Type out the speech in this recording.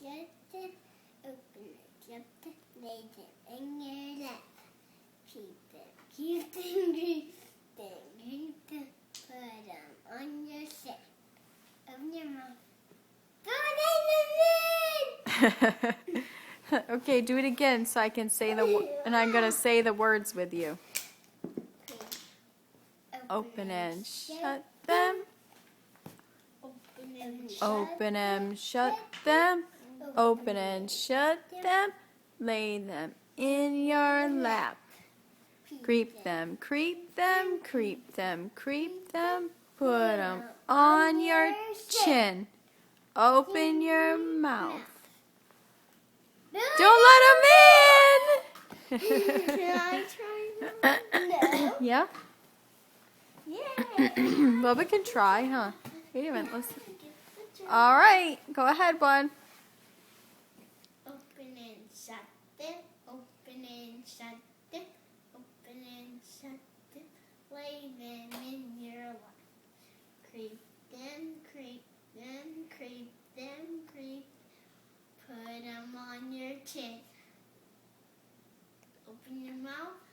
shut them, open it, shut them, lay them in your lap. Keep them, keep them, put them on your shelf. Open your mouth. Okay, do it again so I can say and I'm gonna say the words with you. Open and shut them. Open and shut them. Open and shut them. Lay them in your lap. Creep them, creep them, creep them, creep them. Put them on your chin. Open your mouth. Don't let them in! Yeah? Bubba can try, huh? Wait a minute, listen. All right, go ahead, bud. Open and shut them, open and shut them, open and shut them, lay them in your lap. Creep them, creep them, creep them, creep. Put them on your chin. Open your mouth.